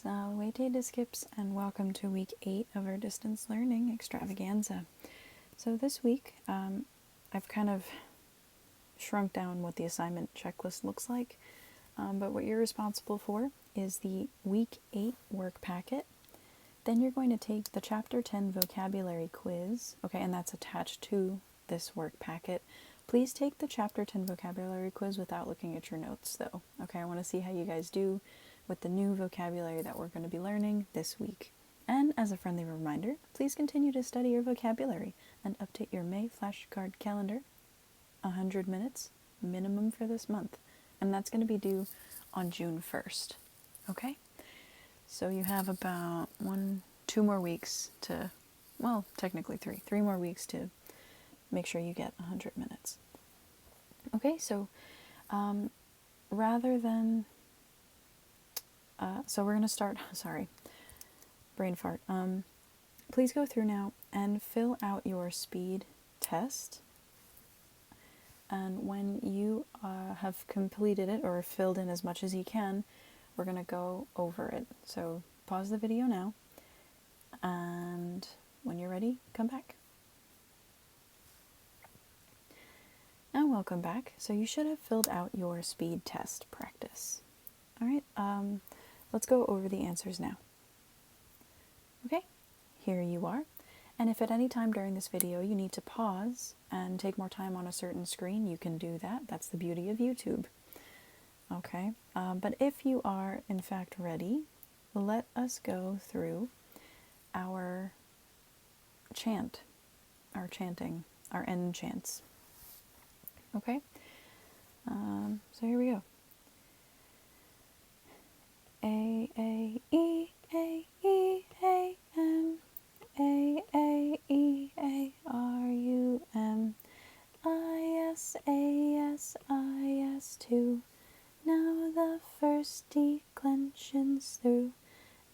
Salve Skips, and welcome to week 8 of our distance learning extravaganza. So this week, I've kind of shrunk down what the assignment checklist looks like, but what you're responsible for is the week 8 work packet. Then you're going to take the chapter 10 vocabulary quiz, okay, and that's attached to this work packet. Please take the chapter 10 vocabulary quiz without looking at your notes though, okay? I want to see how you guys do with the new vocabulary that we're going to be learning this week. And as a friendly reminder, please continue to study your vocabulary and update your May flashcard calendar. 100 minutes minimum for this month, and that's going to be due on June 1st, okay? So you have about 2 more weeks to, well, technically 3 more weeks to make sure you get 100 minutes. Okay, so rather than, so we're going to start, sorry, brain fart. Please go through now and fill out your speed test. And when you have completed it or filled in as much as you can, we're going to go over it. So pause the video now, and when you're ready, come back. And welcome back. So you should have filled out your speed test practice. All right, let's go over the answers now. Okay, here you are. And if at any time during this video you need to pause and take more time on a certain screen, you can do that. That's the beauty of YouTube. Okay, but if you are in fact ready, let us go through our chanting, our end chants. Okay, so here we go. A, A, E, A, E, A, M. A, A, E, A, R, U, M. I, S, A, S, I, S, 2. Now the first declension's through.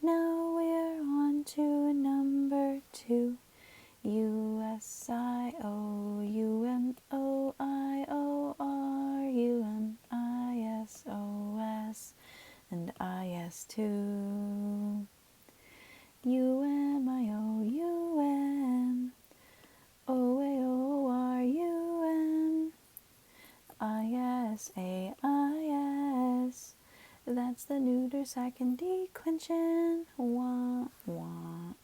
Now we're on to number 2. U, S, I, O, U, M, O, I, O, R, U, M, I, S, O, S, and I, S, 2. U, M, I, O, U, M, O, A, O, R, U, M, I, S, A, I, S. That's the neuter second declension. Wah, wah.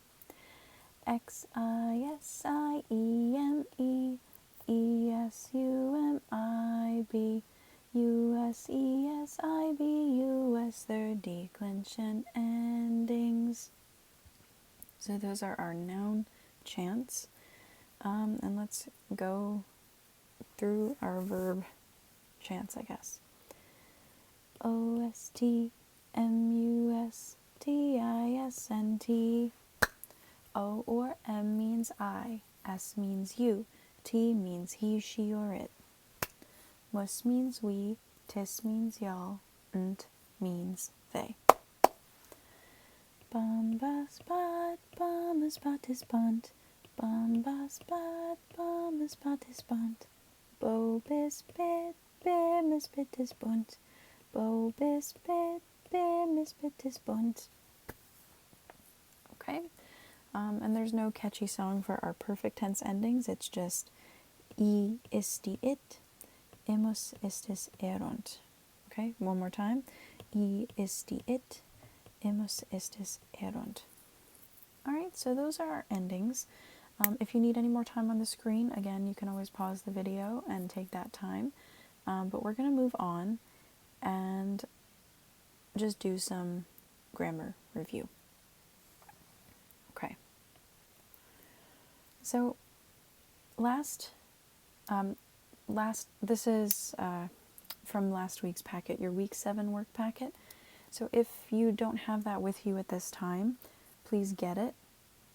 X, I, S, I, E, M, E, E, S, U, M, I, B, U, S, E, S, I, B, U, S, third declension endings. So those are our noun chants. And let's go through our verb chants, I guess. O, S, T, M, U, S, T, I, S, N, T. O or M means I, S means you, T means he, she, or it. Mus means we, tis means y'all, nt means they. Bum bus bud, bum is but is bunt. Bum bus bud, bum is but is bunt. Bo bis bit, bim is bit is bunt. Bo bis bit, bim is bit is bunt. Okay. And there's no catchy song for our perfect tense endings. It's just I isti it, imus istis erunt. Okay, one more time. I isti it, imus istis erunt. Alright, so those are our endings. If you need any more time on the screen, again, you can always pause the video and take that time. But we're going to move on and just do some grammar review. Okay. So this is from last week's packet, your week 7 work packet. So if you don't have that with you at this time, please get it,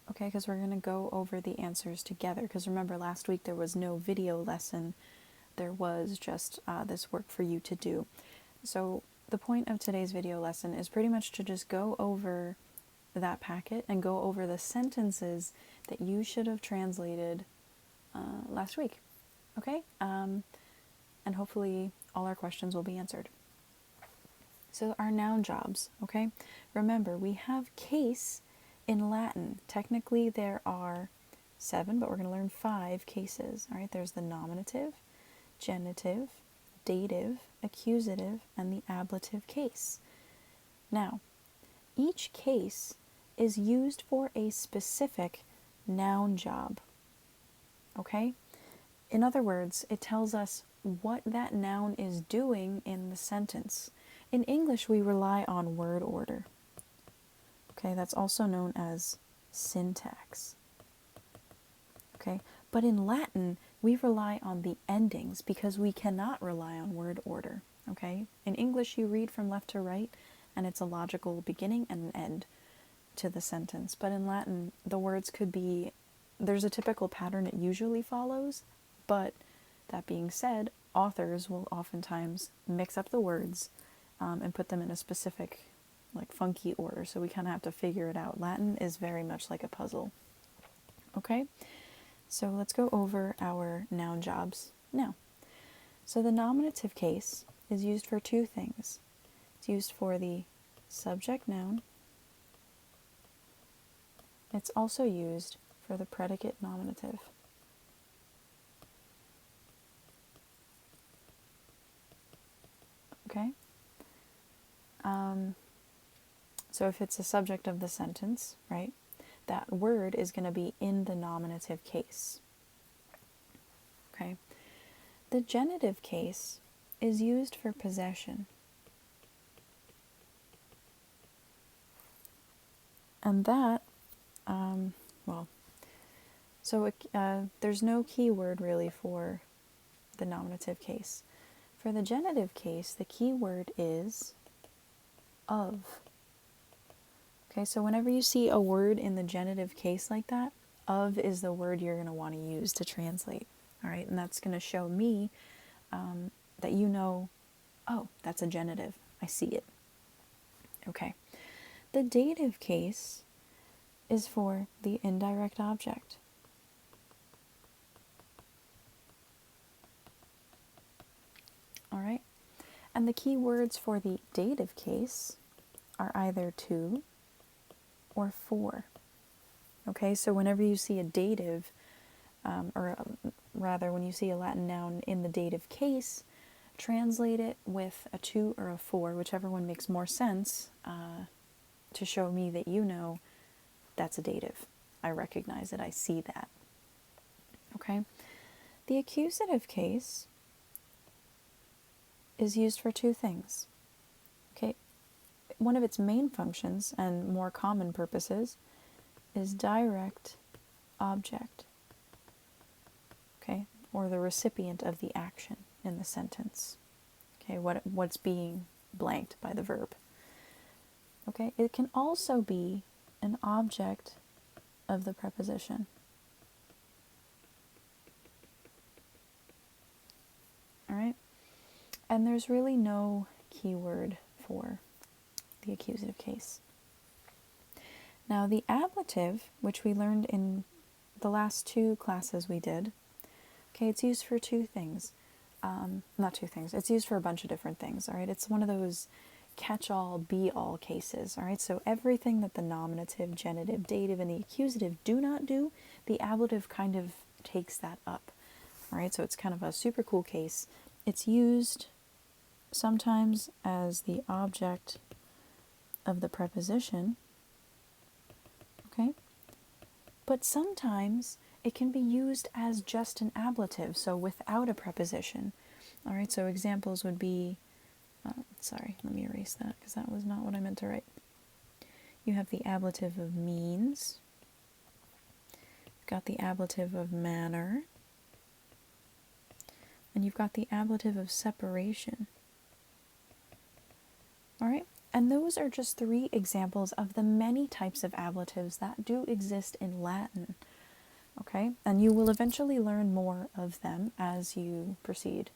okay, because we're going to go over the answers together. Because remember, last week there was no video lesson, there was just this work for you to do. So the point of today's video lesson is pretty much to just go over that packet and go over the sentences that you should have translated last week, okay? And hopefully all our questions will be answered. So our noun jobs, okay? Remember, we have case in Latin. Technically, there are 7, but we're going to learn 5 cases, all right? There's the nominative, genitive, dative, accusative, and the ablative case. Now, each case is used for a specific noun job, okay? In other words, it tells us what that noun is doing in the sentence. In English, we rely on word order. Okay, that's also known as syntax. Okay, but in Latin, we rely on the endings because we cannot rely on word order. Okay, in English, you read from left to right, and it's a logical beginning and an end to the sentence. But in Latin, the words could be, there's a typical pattern it usually follows, but that being said, authors will oftentimes mix up the words and put them in a specific, like, funky order. So we kind of have to figure it out. Latin is very much like a puzzle. Okay, so let's go over our noun jobs now. So the nominative case is used for 2 things. It's used for the subject noun. It's also used for the predicate nominative. Okay? So if it's the subject of the sentence, right, that word is going to be in the nominative case. Okay? The genitive case is used for possession. And that, there's no keyword really for the nominative case. For the genitive case, the keyword is of. Okay, so whenever you see a word in the genitive case like that, of is the word you're going to want to use to translate. All right, and that's going to show me that you know, oh, that's a genitive. I see it. Okay. The dative case is for the indirect object. All right. And the key words for the dative case are either to or for. Okay, so whenever you see a dative, rather when you see a Latin noun in the dative case, translate it with a to or a for, whichever one makes more sense, to show me that you know that's a dative. I recognize it, I see that. Okay? The accusative case is used for 2 things. Okay? One of its main functions and more common purposes is direct object. Okay? Or the recipient of the action in the sentence. Okay, what's being blanked by the verb. Okay, it can also be an object of the preposition. All right, and there's really no keyword for the accusative case. Now, the ablative, which we learned in the last 2 classes we did, okay, it's used for 2 things. Not 2 things, it's used for a bunch of different things, all right? It's one of those catch-all, be-all cases, all right? So everything that the nominative, genitive, dative, and the accusative do not do, the ablative kind of takes that up, all right? So it's kind of a super cool case. It's used sometimes as the object of the preposition, okay? But sometimes it can be used as just an ablative, so without a preposition. All right, so examples would be, sorry, let me erase that because that was not what I meant to write. You have the ablative of means. You've got the ablative of manner. And you've got the ablative of separation. All right, and those are just 3 examples of the many types of ablatives that do exist in Latin. Okay, and you will eventually learn more of them as you proceed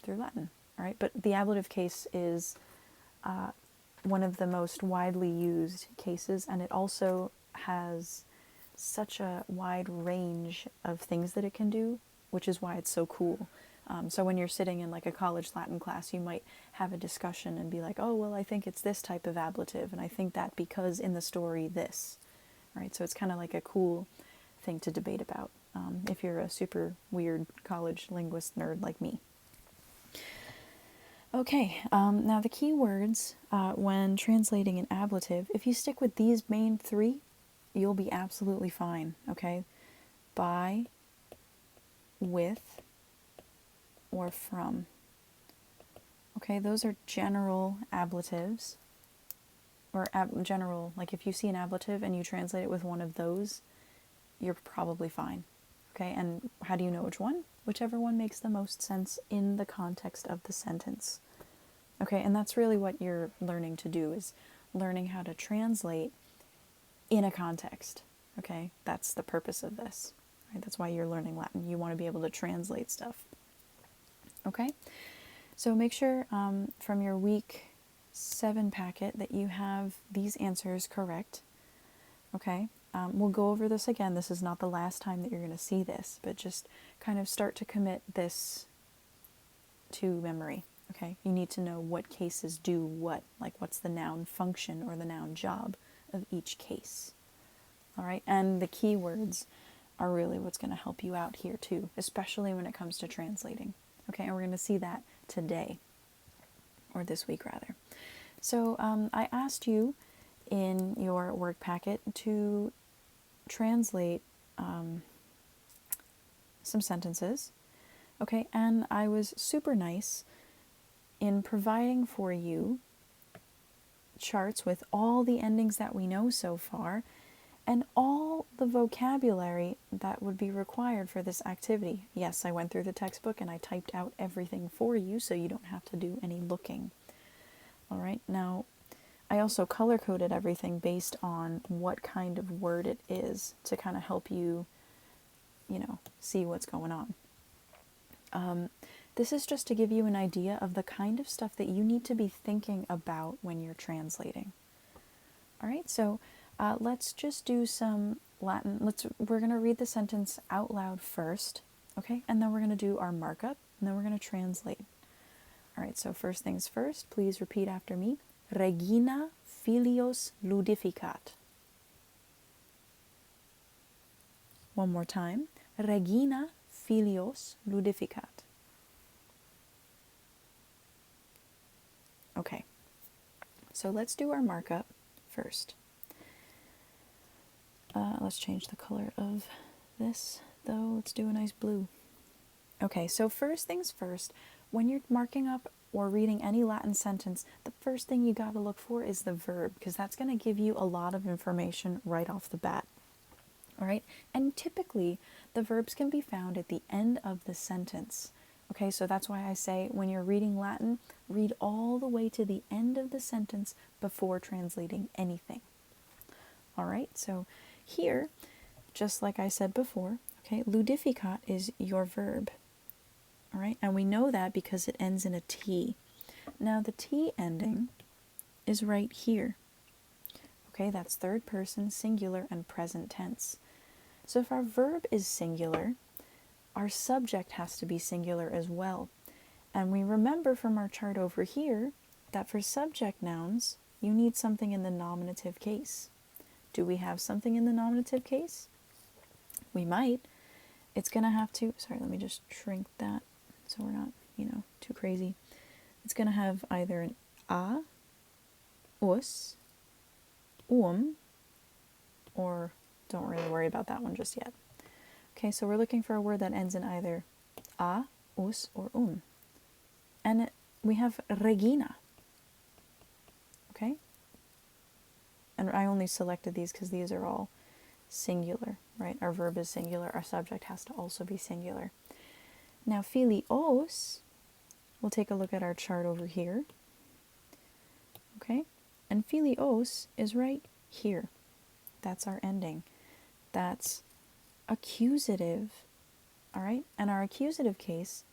through Latin. All right, but the ablative case is one of the most widely used cases, and it also has such a wide range of things that it can do, which is why it's so cool. So when you're sitting in like a college Latin class, you might have a discussion and be like, oh, well, I think it's this type of ablative, and I think that because in the story this, right? So it's kind of like a cool thing to debate about if you're a super weird college linguist nerd like me. Okay, now the key words when translating an ablative, if you stick with these main three, you'll be absolutely fine, okay? By, with, or from. Okay, those are general ablatives, or general, like if you see an ablative and you translate it with one of those, you're probably fine. Okay, and how do you know which one? Whichever one makes the most sense in the context of the sentence. Okay, and that's really what you're learning to do, is learning how to translate in a context. Okay, that's the purpose of this. Right? That's why you're learning Latin. You want to be able to translate stuff. Okay, so make sure from your week 7 packet that you have these answers correct. Okay, we'll go over this again. This is not the last time that you're going to see this, but just kind of start to commit this to memory. Okay, you need to know what cases do what, like what's the noun function or the noun job of each case. All right, and the keywords are really what's going to help you out here too, especially when it comes to translating. Okay, and we're going to see that today, or this week rather. So I asked you in your work packet to translate some sentences. Okay, and I was super nice in providing for you charts with all the endings that we know so far and all the vocabulary that would be required for this activity. Yes, I went through the textbook and I typed out everything for you so you don't have to do any looking. All right, now I also color-coded everything based on what kind of word it is to kind of help you, see what's going on. This is just to give you an idea of the kind of stuff that you need to be thinking about when you're translating. All right, so let's just do some Latin. We're going to read the sentence out loud first, okay? And then we're going to do our markup, and then we're going to translate. All right, so first things first, please repeat after me. Regina filios ludificat. One more time. Regina filios ludificat. Okay, so let's do our markup first. Let's change the color of this, though. Let's do a nice blue. Okay, so first things first, when you're marking up or reading any Latin sentence, the first thing you got to look for is the verb, because that's going to give you a lot of information right off the bat. All right, and typically the verbs can be found at the end of the sentence. Okay, so that's why I say when you're reading Latin, read all the way to the end of the sentence before translating anything. All right, so here, just like I said before, okay, ludificat is your verb. All right, and we know that because it ends in a T. Now the T ending is right here. Okay, that's third person, singular, and present tense. So if our verb is singular, our subject has to be singular as well. And we remember from our chart over here that for subject nouns, you need something in the nominative case. Do we have something in the nominative case? We might. It's going to have to, sorry, let me just shrink that so we're not, too crazy. It's going to have either an a, us, or don't really worry about that one just yet. Okay, so we're looking for a word that ends in either a, us, or And we have Regina. Okay? And I only selected these because these are all singular, right? Our verb is singular. Our subject has to also be singular. Now, filios, we'll take a look at our chart over here. Okay? And filios is right here. That's our ending. That's accusative. All right? And our accusative case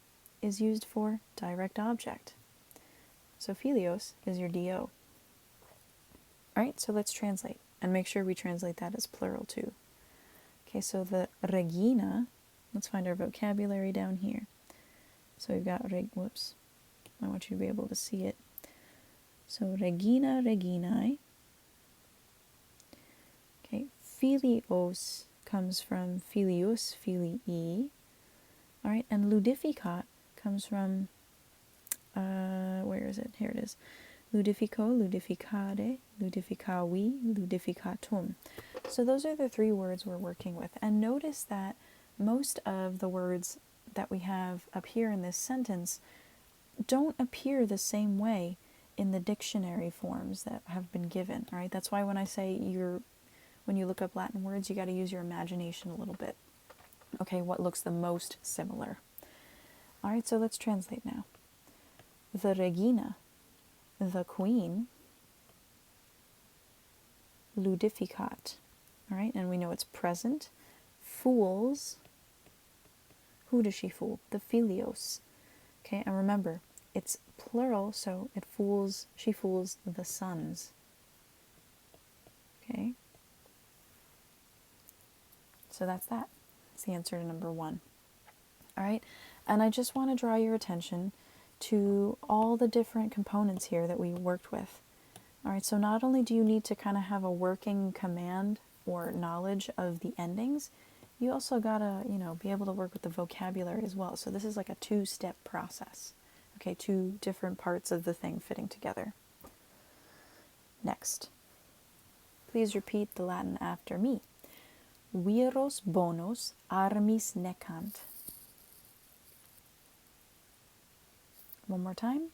is used for direct object. So filios is your DO. All right, so let's translate and make sure we translate that as plural too. Okay, so the Regina, let's find our vocabulary down here. So we've got, whoops, I want you to be able to see it. So regina, reginae. Okay, filios comes from filius, filii. All right, and ludificat comes from, where is it? Here it is. Ludifico, ludificare, ludificavi, ludificatum. So those are the three words we're working with. And notice that most of the words that we have up here in this sentence don't appear the same way in the dictionary forms that have been given, all right? That's why when I say when you look up Latin words, you got to use your imagination a little bit. Okay, what looks the most similar? All right, so let's translate now. The regina, the queen, ludificat, all right, and we know it's present. Fools, who does she fool? The filios. Okay, and remember, it's plural, so she fools the sons. Okay, so that's that. That's the answer to number 1. All right, and I just want to draw your attention to all the different components here that we worked with. All right, so not only do you need to kind of have a working command or knowledge of the endings, you also gotta, be able to work with the vocabulary as well. So this is like a 2-step process. Okay, 2 different parts of the thing fitting together. Next, please repeat the Latin after me. Viros bonos armis necant. One more time.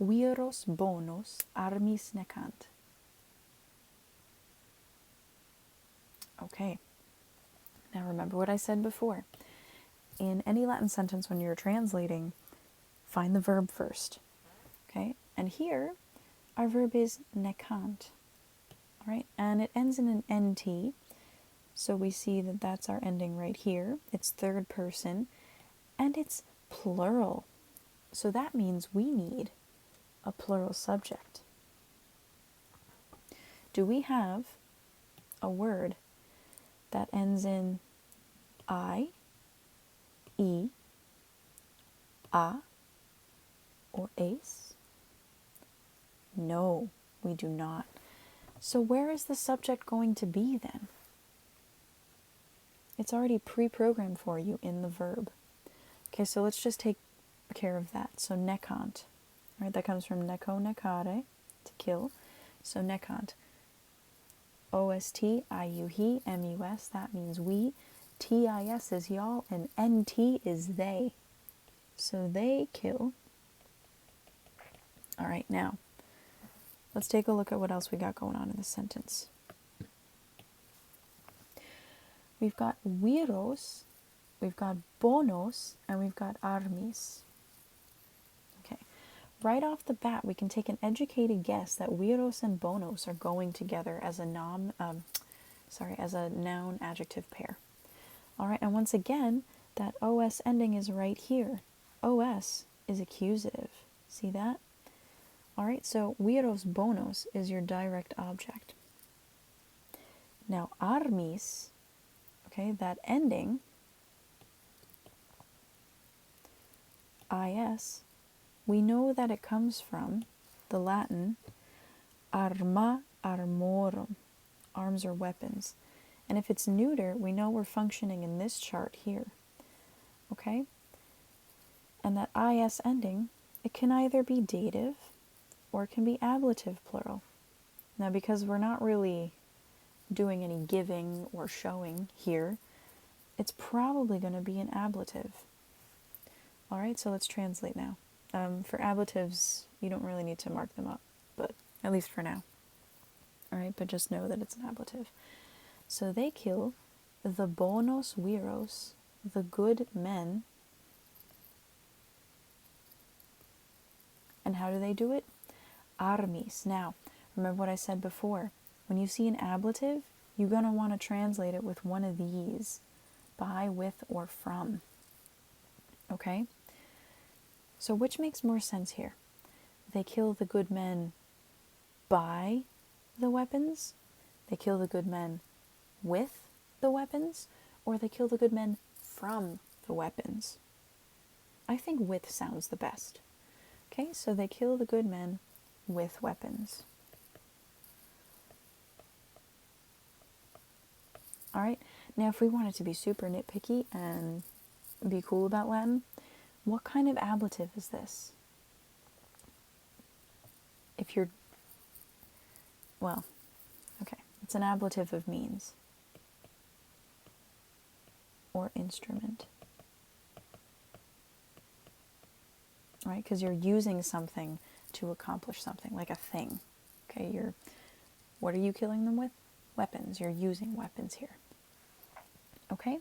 Viros bonos armis necant. Okay. Now remember what I said before. In any Latin sentence when you're translating, find the verb first. Okay? And here, our verb is necant. All right? And it ends in an nt. So we see that that's our ending right here. It's third person. And it's plural. So that means we need a plural subject. Do we have a word that ends in I, E, A, or ace? No, we do not. So where is the subject going to be then? It's already pre-programmed for you in the verb. Okay, so let's just take care of that. So necant, right? That comes from neco, necare, to kill. So necant. O-S-T, I-U-He, M-U-S, that means we. T-I-S is y'all, and N-T is they. So they kill. All right, now, let's take a look at what else we got going on in this sentence. We've got viros, we've got bonos, and we've got armis. Okay, right off the bat, we can take an educated guess that viros and bonos are going together as a noun adjective pair. All right, and once again, that os ending is right here. Os is accusative. See that? All right, so viros bonos is your direct object. Now armis, okay, that ending, is, we know that it comes from the Latin arma armorum, arms or weapons. And if it's neuter, we know we're functioning in this chart here. Okay? And that is ending, it can either be dative or it can be ablative plural. Now, because we're not really doing any giving or showing here, it's probably going to be an ablative. All right, so let's translate now. For ablatives, you don't really need to mark them up, but at least for now. All right, but just know that it's an ablative. So they kill the bonos viros, the good men. And how do they do it? Armis. Now, remember what I said before. When you see an ablative, you're going to want to translate it with one of these. By, with, or from. Okay? So which makes more sense here? They kill the good men by the weapons? They kill the good men with the weapons? Or they kill the good men from the weapons? I think with sounds the best. Okay, so they kill the good men with weapons. All right, now if we wanted to be super nitpicky and be cool about Latin, what kind of ablative is this? If you're, well, okay, it's an ablative of means or instrument, right? Because you're using something to accomplish something, like a thing. Okay, what are you killing them with? Weapons. You're using weapons here. Okay,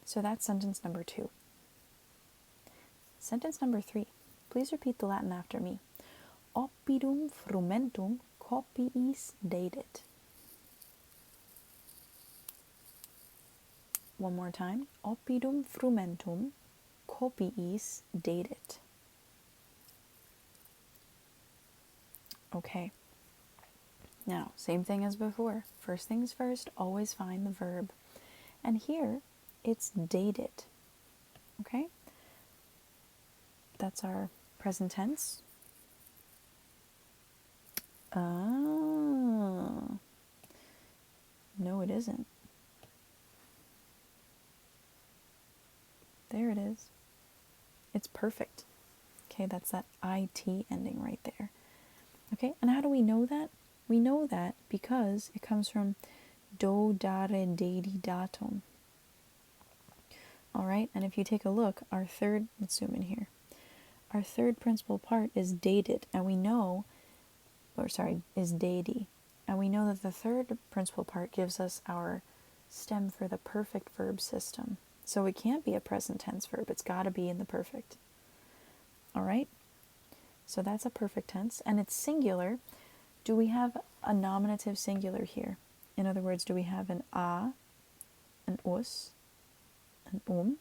so that's sentence number 2. Sentence number 3. Please repeat the Latin after me. Oppidum frumentum copiis dedit. One more time. Oppidum frumentum copiis dedit. Okay. Now, same thing as before. First things first, always find the verb. And here, it's dated. Okay? That's our present tense. Oh. No, it isn't. There it is. It's perfect. Okay, that's that IT ending right there. Okay, and how do we know that? We know that because it comes from do, dare, dedi, datum. All right, and if you take a look, let's zoom in here. Our third principal part is dated, and we know, is dedi. And we know that the third principal part gives us our stem for the perfect verb system. So it can't be a present tense verb. It's got to be in the perfect. All right? So that's a perfect tense, and it's singular. Do we have a nominative singular here? In other words, do we have an a, an us, an Do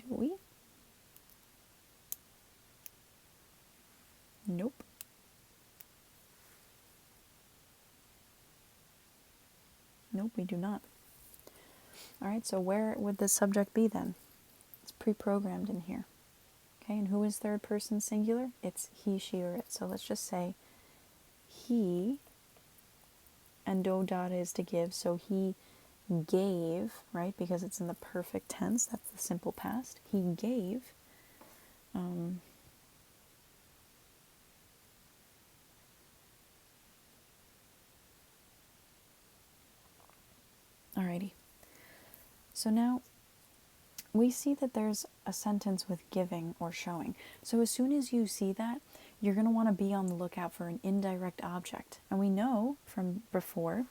we? Nope. Nope, we do not. All right, so where would the subject be then? It's pre-programmed in here. Okay, and who is third person singular? It's he, she, or it. So let's just say he, and do data is to give, so he gave, right? Because it's in the perfect tense, that's the simple past. He gave. Alrighty. So now we see that there's a sentence with giving or showing. So as soon as you see that, you're going to want to be on the lookout for an indirect object. And we know from before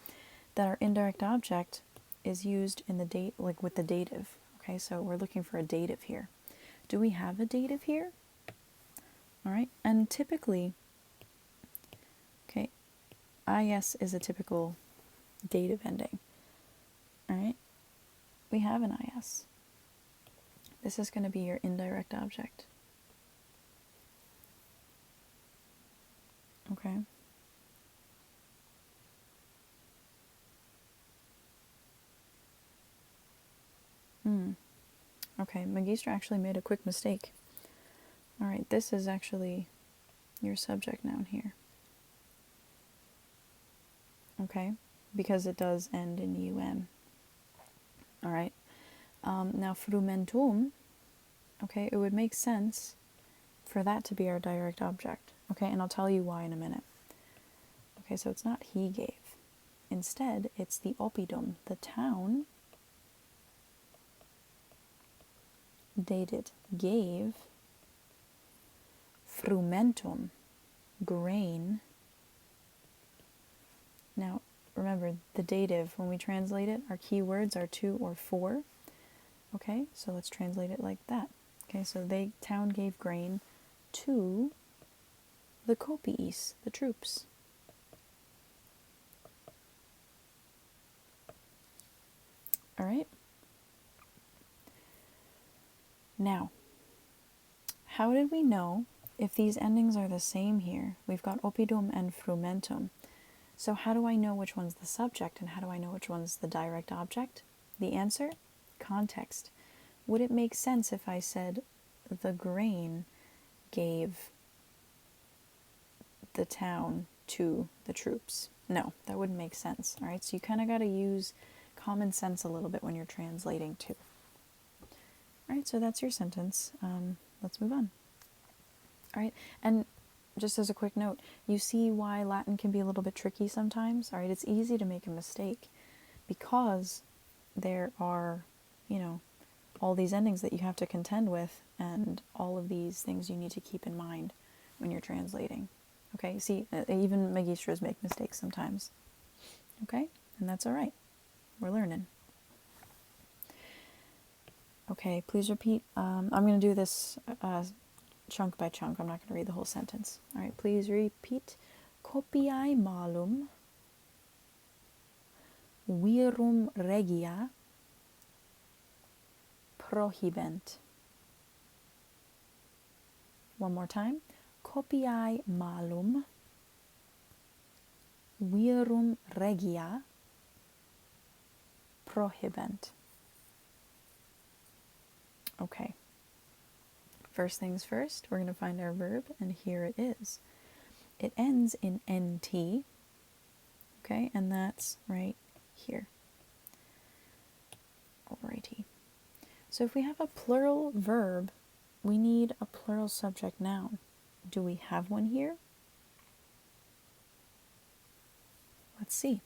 that our indirect object is used in the date, like with the dative. Okay, so we're looking for a dative here. Do we have a dative here? All right, and typically, okay, is is a typical dative ending. All right, we have an is. This is going to be your indirect object. Okay. Okay, Magister actually made a quick mistake. All right, this is actually your subject noun here. Okay, because it does end in um. All right. Now frumentum, okay, it would make sense for that to be our direct object. Okay, and I'll tell you why in a minute. Okay, so it's not he gave. Instead, it's the oppidum, the town, dated, gave, frumentum, grain. Now, remember, the dative, when we translate it, our key words are to or for. Okay, so let's translate it like that. Okay, so town gave grain to the copiis, the troops. All right. Now, how did we know if these endings are the same here? We've got oppidum and frumentum. So how do I know which one's the subject and how do I know which one's the direct object? The answer? Context. would it make sense if I said the grain gave the town to the troops? No, that wouldn't make sense. All right, so you kind of got to use common sense a little bit when you're translating too. All right, so that's your sentence. Let's move on. All right, and just as a quick note, you see why Latin can be a little bit tricky sometimes. All right, it's easy to make a mistake because there are, all these endings that you have to contend with, and all of these things you need to keep in mind when you're translating. Okay, see, even magistros make mistakes sometimes. Okay, and that's all right. We're learning. Okay, please repeat. I'm going to do this chunk by chunk. I'm not going to read the whole sentence. All right, please repeat. Copiae malum virum regia prohibent. One more time. Copiae malum virum regia prohibent. Okay. First things first, we're going to find our verb, and here it is. It ends in nt, okay, and that's right here. Alrighty. So if we have a plural verb, we need a plural subject noun. Do we have one here? Let's see.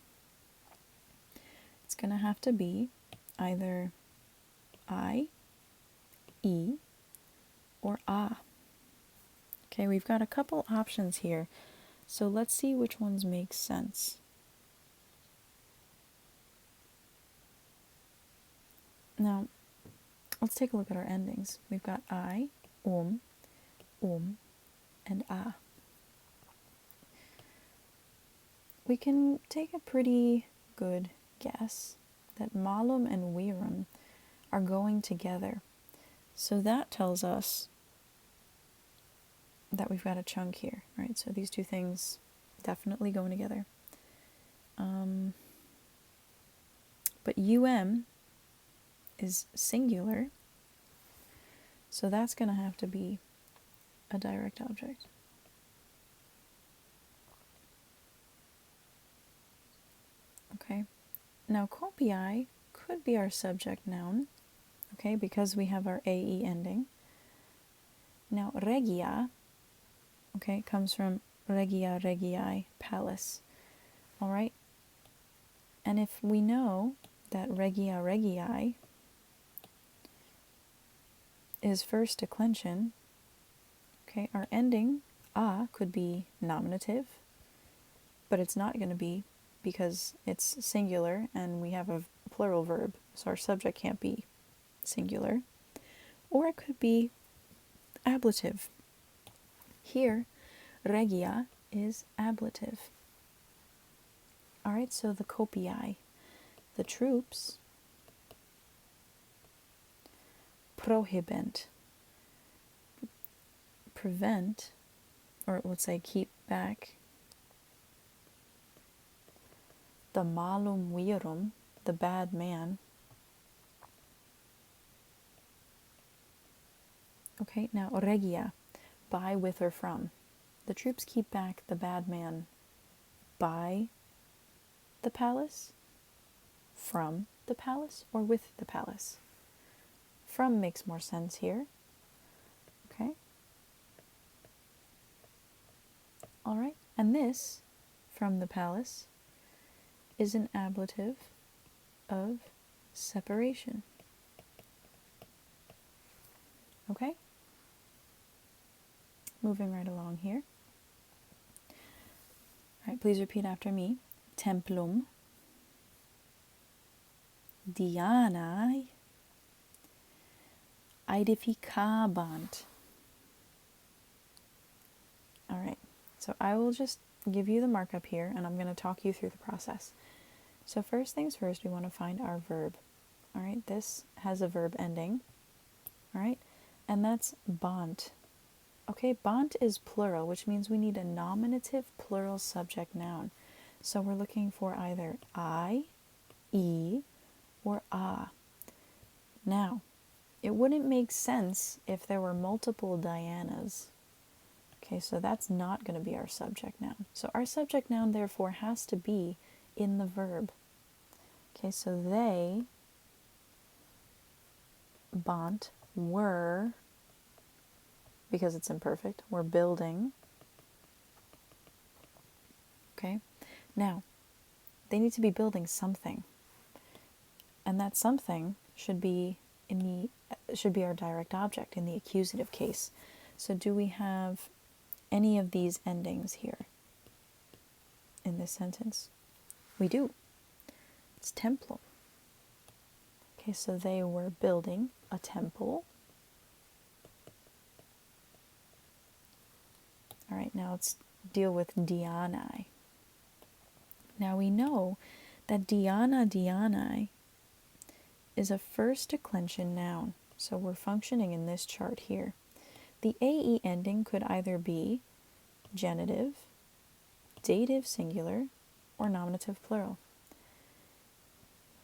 It's going to have to be either I, E, or a. Okay, we've got a couple options here, so let's see which ones make sense. Now, let's take a look at our endings. We've got I, and a. We can take a pretty good guess that malum and virum are going together. So that tells us that we've got a chunk here, right? So these two things definitely going together. But is singular, so that's going to have to be a direct object. Okay, now copiae could be our subject noun, okay, because we have our AE ending. Now regia, okay, comes from regia regiae, palace, all right? And if we know that regia regiae is first declension, okay, our ending, a, could be nominative, but it's not going to be because it's singular and we have a plural verb, so our subject can't be singular. Or it could be ablative. Here, regia is ablative. All right, so the copiae, the troops, prohibent, prevent, or let's say keep back, the malum virum, the bad man. Okay, now regia, by, with, or from. The troops keep back the bad man by the palace, from the palace, or with the palace. From makes more sense here. Okay. All right, and this, from the palace, is an ablative of separation. Okay? Moving right along here. All right, please repeat after me. Templum Dianae aedificabant. All right, so I will just give you the markup here, and I'm going to talk you through the process. So first things first, we want to find our verb. All right, this has a verb ending. All right, and that's bant. Okay, bant is plural, which means we need a nominative plural subject noun. So we're looking for either I, E, or a. Now, It wouldn't make sense if there were multiple Dianas. Okay, so that's not going to be our subject noun. So our subject noun, therefore, has to be in the verb. Okay, so they, bant, were, because it's imperfect, were building. Okay, now, they need to be building something. And that something should be our direct object in the accusative case. So do we have any of these endings here in this sentence? We do. It's templum. Okay, so they were building a temple. All right, now let's deal with Dianae. Now we know that Dianae is a first declension noun. So we're functioning in this chart here. The AE ending could either be genitive, dative singular, or nominative plural.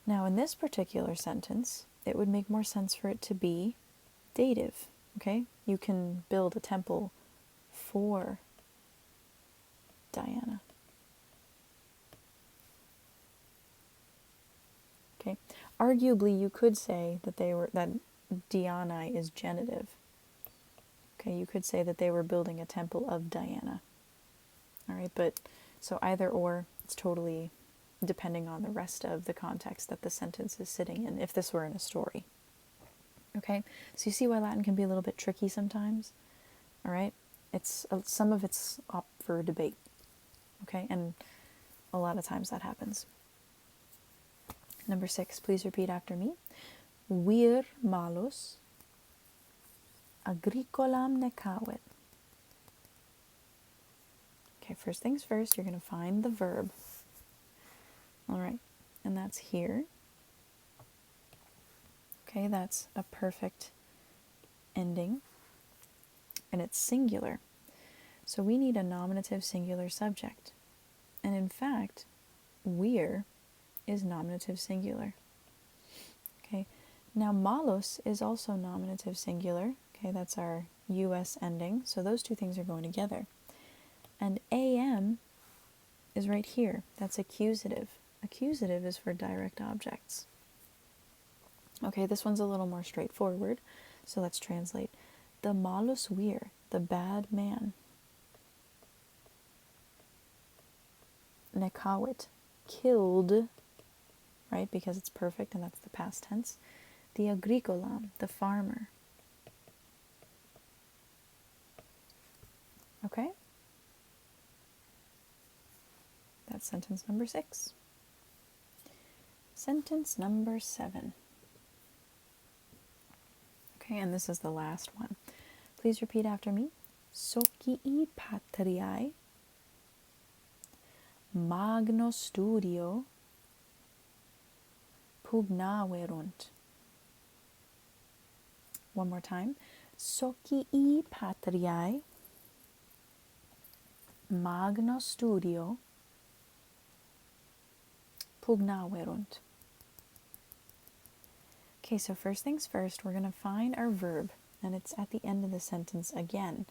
Now in this particular sentence, it would make more sense for it to be dative, okay? You can build a temple for Diana. Okay? Arguably, you could say that Dianae is genitive. Okay, you could say that they were building a temple of Diana. All right, but so either or, it's totally depending on the rest of the context that the sentence is sitting in, if this were in a story. Okay, so you see why Latin can be a little bit tricky sometimes? All right, some of it's up for debate. Okay, and a lot of times that happens. Number 6, please repeat after me. Vir malus agricolam necavit. Okay, first things first, you're going to find the verb. All right, and that's here. Okay, that's a perfect ending, and it's singular. So we need a nominative singular subject. And in fact, wir is nominative singular. Okay, now malus is also nominative singular. Okay, that's our US ending. So those two things are going together. And am is right here. That's accusative. Accusative is for direct objects. Okay, this one's a little more straightforward. So let's translate. The malus wir, the bad man. Necavit, killed, right, because it's perfect and that's the past tense. The agricolam, the farmer. Okay? That's sentence number 6. Sentence number 7. Okay, and this is the last one. Please repeat after me. Socii patriae magno studio pugnaverunt. One more time. Socii patriae magno studio pugnaverunt. Okay, so first things first, we're going to find our verb, and it's at the end of the sentence again.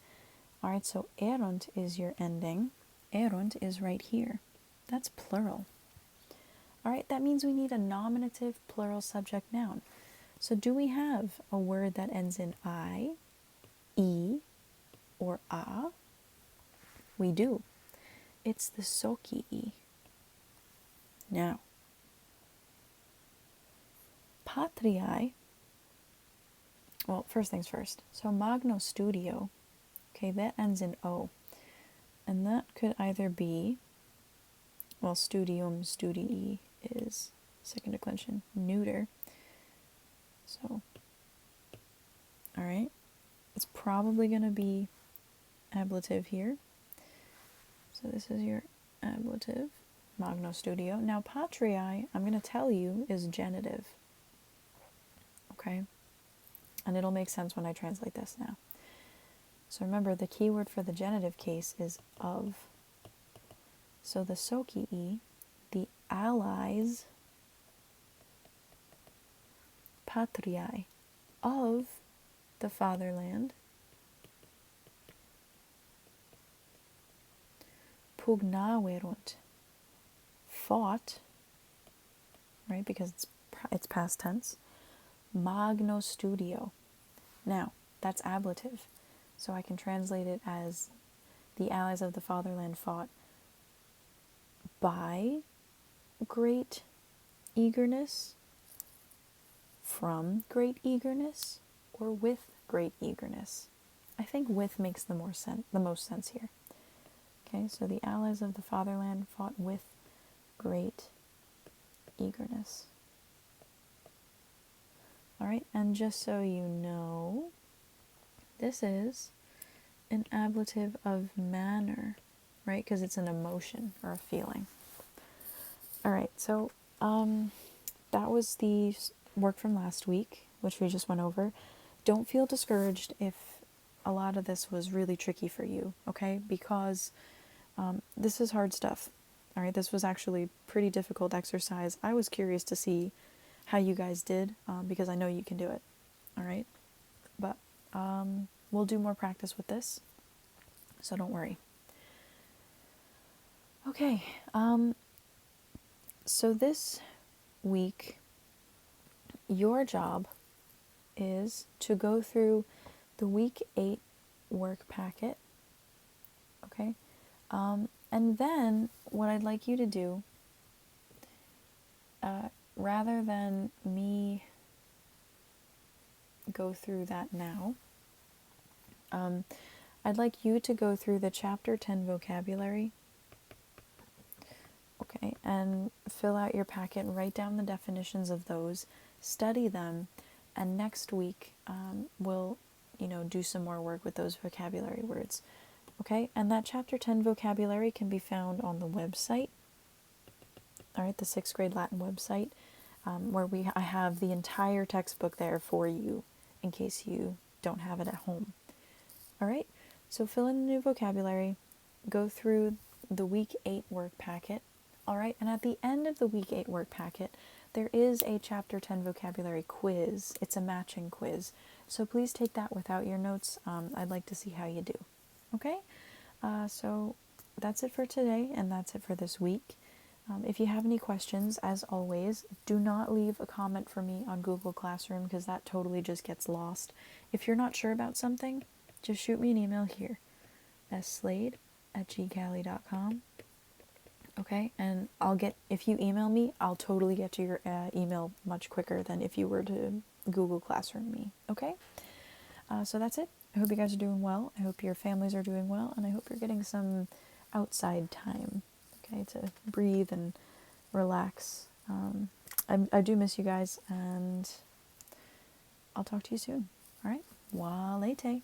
All right, so erunt is your ending. Erunt is right here. That's plural. All right, that means we need a nominative plural subject noun. So do we have a word that ends in I, E, or A? We do. It's the socii. Now, patriae, well, first things first. So magno studio, okay, that ends in O. And that could either be, well, studium, studii is second declension, neuter. So, all right, it's probably going to be ablative here. So this is your ablative, magno studio. Now, patriae, I'm going to tell you, is genitive. Okay? And it'll make sense when I translate this now. So remember, the key word for the genitive case is of. So the socii, the allies, patriae, of the fatherland pugnaverunt, fought, right, because it's past tense, magno studio. Now, that's ablative, so I can translate it as the allies of the fatherland fought by great eagerness, from great eagerness, or with great eagerness. I think with makes the most sense here. Okay, so the allies of the fatherland fought with great eagerness. All right, and just so you know, this is an ablative of manner, right? Because it's an emotion or a feeling. All right, so that was the work from last week, which we just went over. Don't feel discouraged if a lot of this was really tricky for you, okay? Because this is hard stuff. All right, this was actually pretty difficult exercise. I was curious to see how you guys did because I know you can do it. All right, but we'll do more practice with this, so don't worry. Okay, so this week, your job is to go through the week 8 work packet, okay? And then what I'd like you to do, rather than me go through that now, I'd like you to go through the chapter 10 vocabulary, okay, and fill out your packet, write down the definitions of those, study them, and next week we'll, do some more work with those vocabulary words, okay? And that chapter 10 vocabulary can be found on the website, all right, the 6th grade Latin website, where I have the entire textbook there for you in case you don't have it at home. All right, so fill in the new vocabulary, go through the week 8 work packet, all right, and at the end of the week 8 work packet, there is a chapter 10 vocabulary quiz. It's a matching quiz, so please take that without your notes. I'd like to see how you do, okay? So that's it for today, and that's it for this week. If you have any questions, as always, do not leave a comment for me on Google Classroom because that totally just gets lost. If you're not sure about something, just shoot me an email here, sslade@gcali.com. Okay, and if you email me, I'll totally get to your email much quicker than if you were to Google Classroom me. Okay, so that's it. I hope you guys are doing well. I hope your families are doing well, and I hope you're getting some outside time, okay, to breathe and relax. I do miss you guys, and I'll talk to you soon. All right, walete.